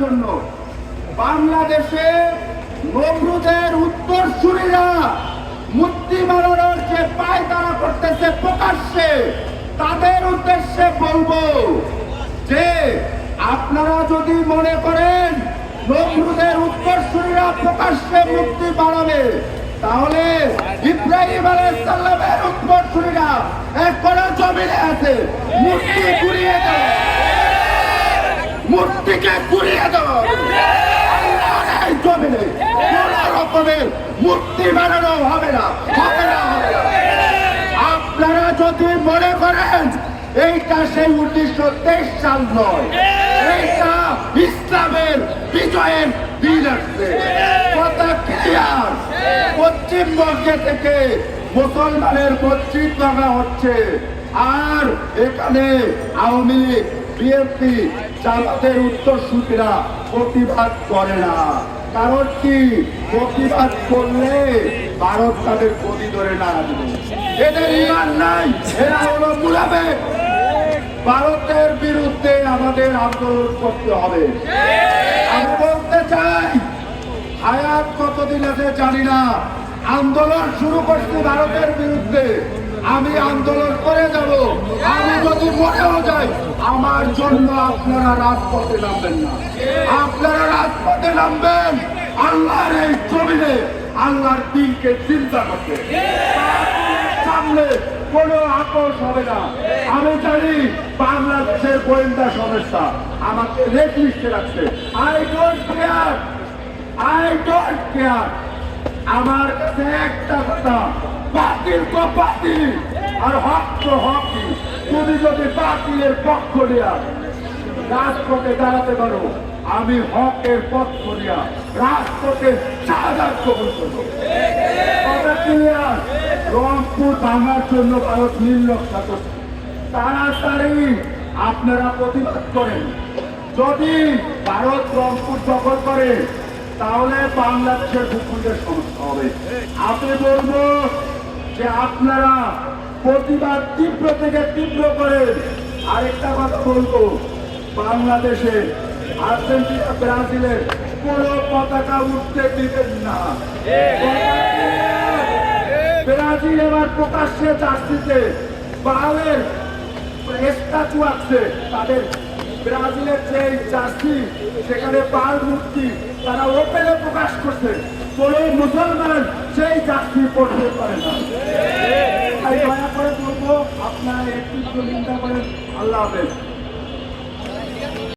জন্য বাংলাদেশে নমরুদের উত্তরসূরিরা মূর্তি বানানোর যে পায়তারা করতেছে প্রকাশ্যে, তাদের উদ্দেশ্যে বলবো যে আপনারা যদি মনে করেন নমরুদের উত্তরসূরিরা প্রকাশ্যে মূর্তি বানাবে, তাহলে ইব্রাহিম আলাইহিস সালামের উত্তরসূরিরা এখনো জমিনে আছে। মূর্তি গুড়িয়ে দাও, মূর্তিকে গুড়িয়ে দাও। আল্লাহর এই জমিনে কোন রকমের মূর্তি বানানো হবে না, হবে না, হবে না। আপনারা যদি মনে করেন এইটা সেই 1923 সাল নয়, এইটা ইসলামের বিজয়ের দিন আসছে, কথা ক্লিয়ার। পশ্চিমবঙ্গে থেকে মুসলমানের মসজিদ ভাঙা হচ্ছে, আর এখানে আওয়ামী লীগ, বিএনপি, জামাতের উত্তরসূরিরা প্রতিবাদ করে না। কারণ কি? প্রতিবাদ করলে ভারত তাদের গদি ধরে না দেবে। এদের ইমান নাই, এরা হলো মুনাফিক। ভারতের বিরুদ্ধে আমাদের আন্দোলন করতে হবে। আমি বলতে চাই, হায়াত কতদিন আছে জানি না, আন্দোলন শুরু করছি ভারতের বিরুদ্ধে। আমি আন্দোলন করে যাব। আমি যদি মরেও যাই, আমার জন্য আপনারা রাজপথে নামবেন না। আপনারা রাজপথে নামবেন আল্লাহর এই জমিনে আল্লাহর দিনকে চিন্তা করতে। সামনে কোনো আপোষ হবে না। আমি জানি বাংলাদেশের গোয়েন্দা সংস্থা আমাকে রেড লিস্টে রাখছে। I don't care, I don't care. আমার কাছে একটা কথা, বাতিল তো বাতিল আর হক তো হকই। তুমি যদি বাতিলের পক্ষ নেয়া রাজপথে দাঁড়াতে পারো, আমি হকের পক্ষ নেয়া রাজপথে শাহাদাত কবুল করব। কথা ক্লিয়ার। রংপুর ভাঙার জন্য ভারত নীল রক্ষা করছে। তাড়াতাড়ি আপনারা প্রতিবাদ করেন। যদি ভারত রংপুর দখল করে, তাহলে বাংলাদেশের ভূখণ্ডের সমস্যা হবে। আমি বলবো যে আপনারা প্রতিবাদ তীব্র থেকে তীব্র করেন। আরেকটা কথা বলবো, বাংলাদেশে আর্জেন্টিনা, ব্রাজিলের কোন পতাকা উঠতে দিবেন না। ব্রাজিল এবার প্রকাশ্যে জার্সিতে বালের স্ট্যাচু আছে, তাদের ব্রাজিলের যে জার্সি, সেখানে বাল মূর্তি তারা ওপেনে প্রকাশ করছে। কোন মুসলমান সেই জার্সি পড়তে পারে না। তাই দয়া করে বলবো, আপনারা একটু চিন্তা করেন। আল্লাহ হাফেজ।